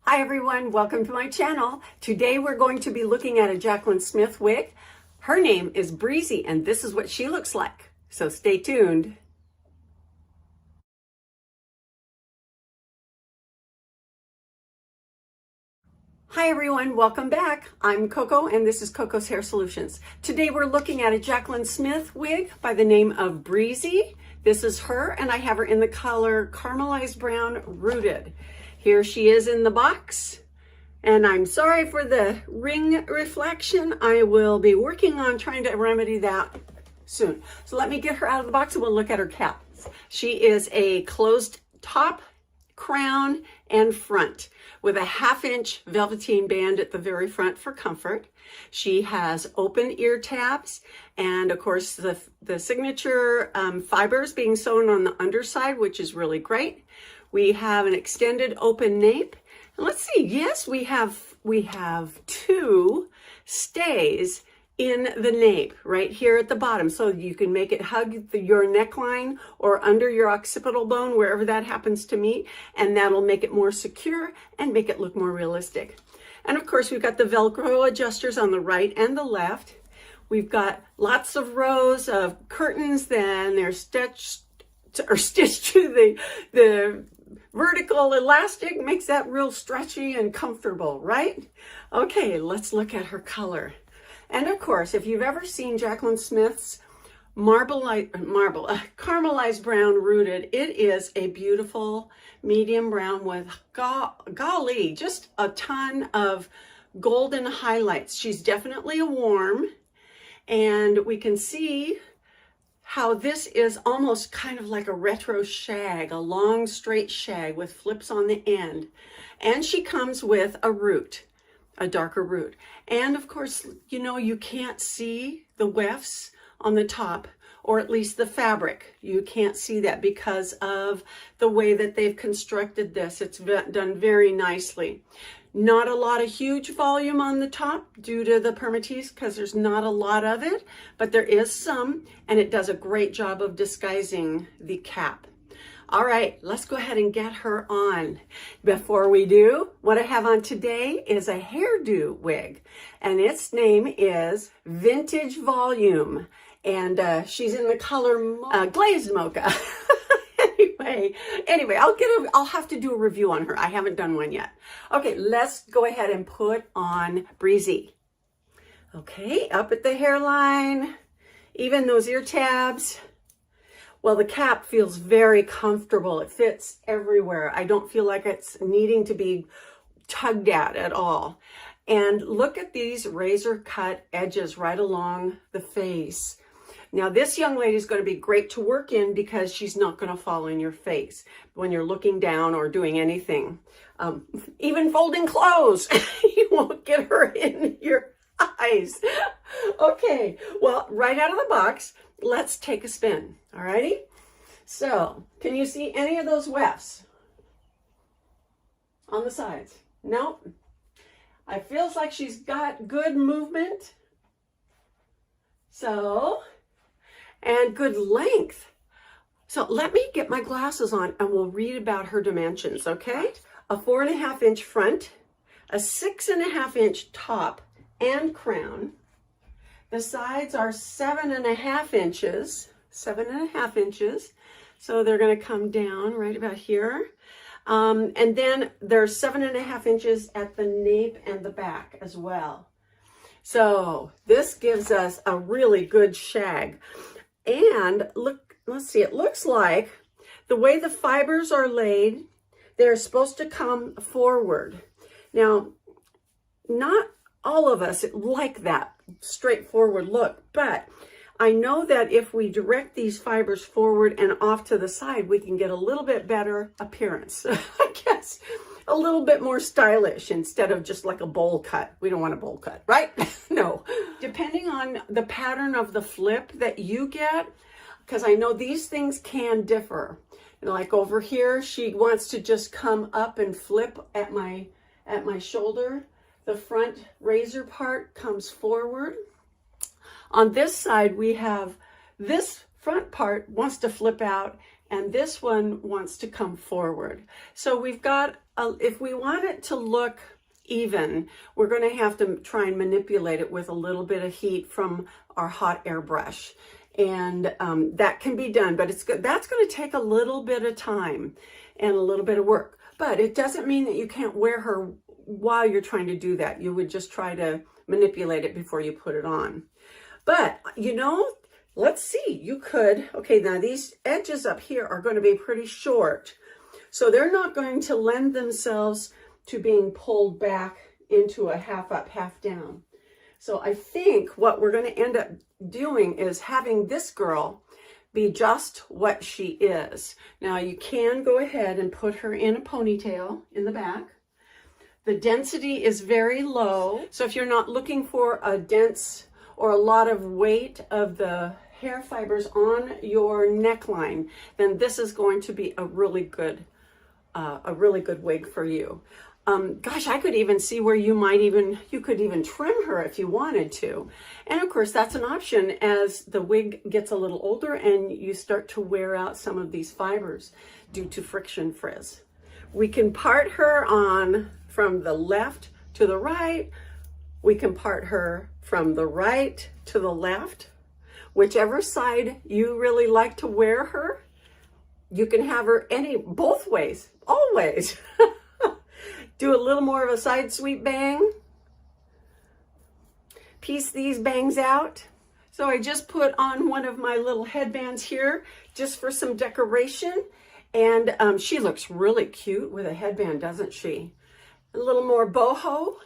Hi everyone, welcome to my channel. Today we're going to be looking at a Jaclyn Smith wig. Her name is Breezy and this is what she looks like. So stay tuned. Hi everyone, welcome back. I'm Coco and this is Coco's Hair Solutions. Today we're looking at a Jaclyn Smith wig by the name of Breezy. This is her and I have her in the color Caramelized Brown Rooted. Here she is in the box. And I'm sorry for the ring reflection. I will be working on trying to remedy that soon. So let me get her out of the box and we'll look at her cap. She is a closed top, crown, and front with a 1/2-inch velveteen band at the very front for comfort. She has open ear tabs and of course the signature fibers being sewn on the underside, which is really great. We have an extended open nape. And let's see, yes, we have two stays in the nape right here at the bottom. So you can make it hug your neckline or under your occipital bone, wherever that happens to meet. And that'll make it more secure and make it look more realistic. And of course, we've got the Velcro adjusters on the right and the left. We've got lots of rows of curtains, then they're stitched to the vertical elastic, makes that real stretchy and comfortable, right? Okay, let's look at her color. And of course, if you've ever seen Jaclyn Smith's Caramelized Brown Rooted, it is a beautiful medium brown with, golly, just a ton of golden highlights. She's definitely a warm, and we can see how this is almost kind of like a retro shag, a long straight shag with flips on the end. And she comes with a root, a darker root. And of course, you know, you can't see the wefts on the top, or at least the fabric. You can't see that because of the way that they've constructed this. It's done very nicely. Not a lot of huge volume on the top due to the permatease because there's not a lot of it, but there is some, and it does a great job of disguising the cap. All right, let's go ahead and get her on. Before we do, what I have on today is a hairdo wig, and its name is Vintage Volume, and she's in the color Glazed Mocha. Anyway, I'll have to do a review on her. I haven't done one yet. Okay, let's go ahead and put on Breezy. Okay, up at the hairline, even those ear tabs. Well, the cap feels very comfortable. It fits everywhere. I don't feel like it's needing to be tugged at all. And look at these razor cut edges right along the face. Now, this young lady is going to be great to work in because she's not going to fall in your face when you're looking down or doing anything. Even folding clothes, you won't get her in your eyes. Okay, well, right out of the box, let's take a spin. All righty? So, can you see any of those wefts on the sides? Nope. It feels like she's got good movement. So, and good length. So let me get my glasses on and we'll read about her dimensions, okay? A 4.5-inch front, a 6.5-inch top and crown. The sides are 7.5 inches, 7.5 inches. So they're gonna come down right about here. And then there's 7.5 inches at the nape and the back as well. So this gives us a really good shag. And look, let's see, it looks like the way the fibers are laid, they're supposed to come forward. Now, not all of us like that straightforward look, but I know that if we direct these fibers forward and off to the side, we can get a little bit better appearance, I guess. A little bit more stylish instead of just like a bowl cut. We don't want a bowl cut, right? No. Depending on the pattern of the flip that you get, because I know these things can differ. You know, like over here, she wants to just come up and flip at my shoulder. The front razor part comes forward. On this side, we have this front part wants to flip out and this one wants to come forward. So we've got, if we want it to look even, we're going to have to try and manipulate it with a little bit of heat from our hot air brush. And that can be done, but that's going to take a little bit of time and a little bit of work. But it doesn't mean that you can't wear her while you're trying to do that. You would just try to manipulate it before you put it on. But, you know, let's see, you could, okay, now these edges up here are going to be pretty short. So they're not going to lend themselves to being pulled back into a half up, half down. So I think what we're going to end up doing is having this girl be just what she is. Now you can go ahead and put her in a ponytail in the back. The density is very low. So if you're not looking for a dense or a lot of weight of the hair fibers on your neckline, then this is going to be a really good wig for you. Gosh, I could even see where you could even trim her if you wanted to. And of course, that's an option as the wig gets a little older and you start to wear out some of these fibers due to friction frizz. We can part her on from the left to the right. We can part her from the right to the left. Whichever side you really like to wear her, you can have her both ways, always. Do a little more of a side sweep bang. Piece these bangs out. So I just put on one of my little headbands here just for some decoration. And she looks really cute with a headband, doesn't she? A little more boho,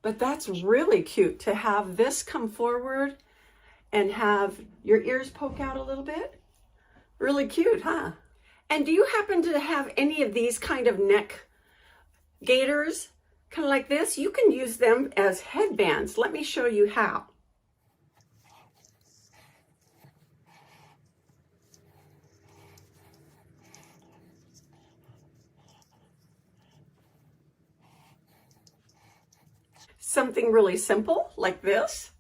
but that's really cute to have this come forward and have your ears poke out a little bit. Really cute, huh? And do you happen to have any of these kind of neck gaiters, kind of like this? You can use them as headbands. Let me show you how. Something really simple like this.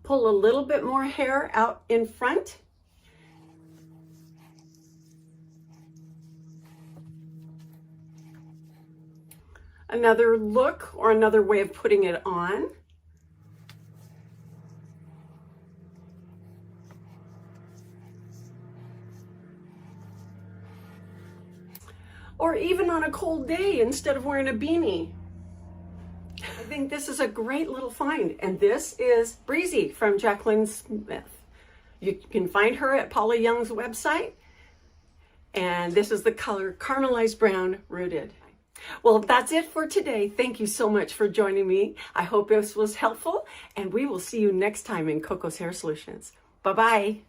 Pull a little bit more hair out in front. Another look or another way of putting it on. Or even on a cold day instead of wearing a beanie. I think this is a great little find, and this is Breezy from Jaclyn Smith. You can find her at Paula Young's website, and this is the color Caramelized Brown Rooted. Well, that's it for today. Thank you so much for joining me. I hope this was helpful, and we will see you next time in Coco's Hair Solutions. Bye-bye.